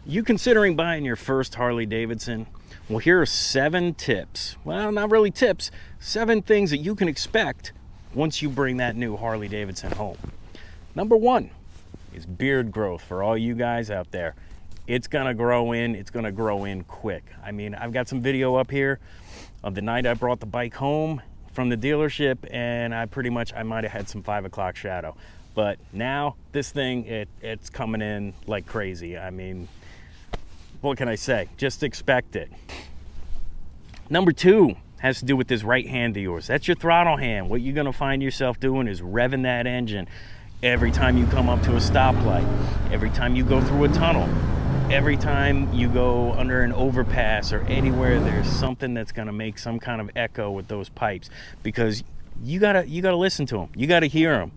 You considering buying your first Harley Davidson? Well, here are 7 tips. Well, not really tips, 7 things that you can expect once you bring that new Harley Davidson home. Number 1 is beard growth for all you guys out there. It's gonna grow in quick. I mean, I've got some video up here of the night I brought the bike home from the dealership, and I might have had some 5 o'clock shadow. But now this thing, it's coming in like crazy. I mean, what can I say? Just expect it. Number 2 has to do with this right hand of yours. That's your throttle hand. What you're gonna find yourself doing is revving that engine every time you come up to a stoplight, every time you go through a tunnel, every time you go under an overpass or anywhere there's something that's gonna make some kind of echo with those pipes, because you gotta listen to them. You gotta hear them.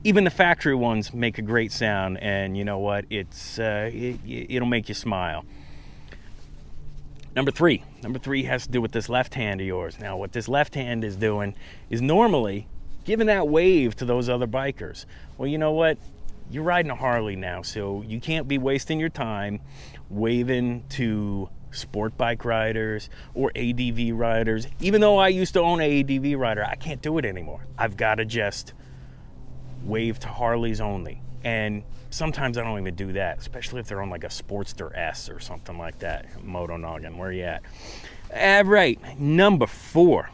Even the factory ones make a great sound, and you know what? It'll make you smile. Number three has to do with this left hand of yours. Now, what this left hand is doing is normally giving that wave to those other bikers. Well, you know what? You're riding a Harley now, so you can't be wasting your time waving to sport bike riders or ADV riders. Even though I used to own an ADV rider, I can't do it anymore. I've got to just wave to Harleys only. And sometimes I don't even do that, especially if they're on like a Sportster S or something like that. Moto Noggin, where you at? All right, number 4.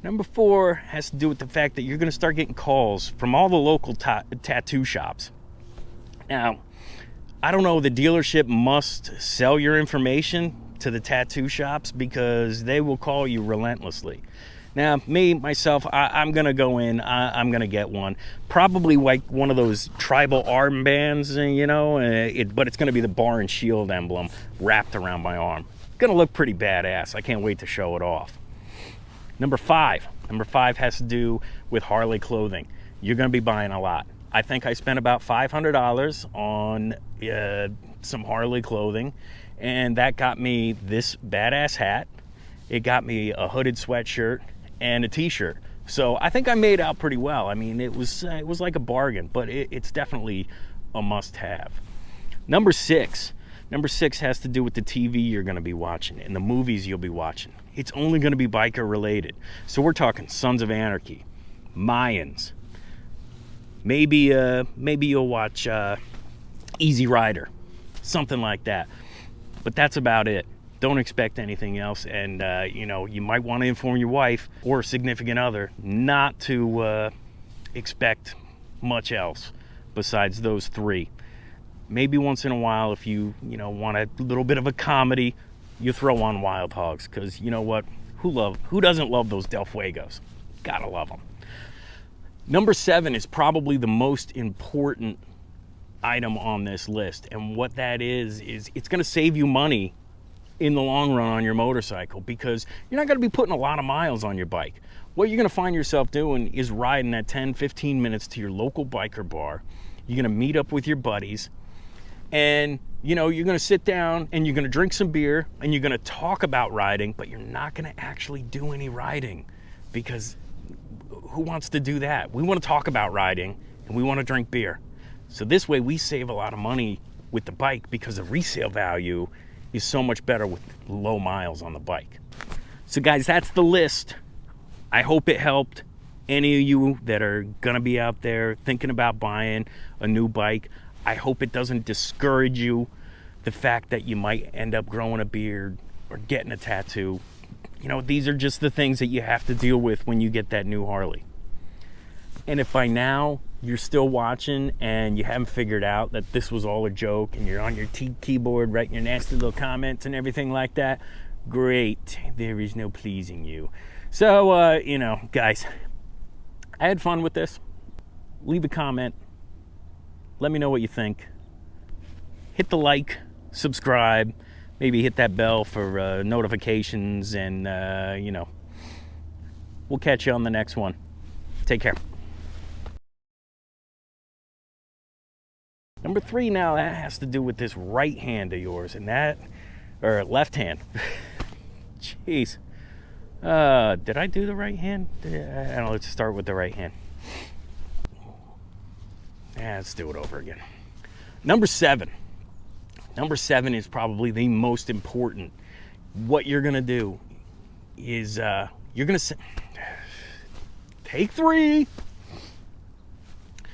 Number 4 has to do with the fact that you're going to start getting calls from all the local tattoo shops. Now, I don't know, the dealership must sell your information to the tattoo shops because they will call you relentlessly. Now, myself, I'm going to go in, I'm going to get one. Probably like one of those tribal armbands, you know, but it's going to be the bar and shield emblem wrapped around my arm. Going to look pretty badass. I can't wait to show it off. Number 5 has to do with Harley clothing. You're going to be buying a lot. I think I spent about $500 on some Harley clothing, and that got me this badass hat. It got me a hooded sweatshirt and a t-shirt. So I think I made out pretty well. I mean, it was like a bargain, but it's definitely a must-have. Number 6 has to do with the TV you're going to be watching and the movies you'll be watching. It's only going to be biker related. So we're talking Sons of Anarchy, Mayans. Maybe you'll watch Easy Rider, something like that. But that's about it. Don't expect anything else, and you might want to inform your wife or significant other not to expect much else besides those 3. Maybe once in a while, if you want a little bit of a comedy, you throw on Wild Hogs, because you know what? Who doesn't love those Del Fuegos? Gotta love them. Number 7 is probably the most important item on this list, and what that is it's going to save you money in the long run on your motorcycle, because you're not going to be putting a lot of miles on your bike. What you're going to find yourself doing is riding that 10-15 minutes to your local biker bar. You're going to meet up with your buddies, and you're going to sit down and you're going to drink some beer and you're going to talk about riding, but you're not going to actually do any riding, because who wants to do that? We want to talk about riding and we want to drink beer. So this way we save a lot of money with the bike, because the resale value is so much better with low miles on the bike. So guys, that's the list. I hope it helped any of you that are gonna be out there thinking about buying a new bike. I hope it doesn't discourage you, the fact that you might end up growing a beard or getting a tattoo. These are just the things that you have to deal with when you get that new Harley. And if by now you're still watching and you haven't figured out that this was all a joke and you're on your keyboard writing your nasty little comments and everything like that, great. There is no pleasing you. So, guys, I had fun with this. Leave a comment. Let me know what you think. Hit the like, subscribe, maybe hit that bell for notifications, and, we'll catch you on the next one. Take care. Number 3 now, that has to do with this right hand of yours, or left hand. Jeez. Did I do the right hand? I don't know, let's start with the right hand. Let's do it over again. Number 7 Number 7 is probably the most important. What you're gonna do is you're gonna take 3,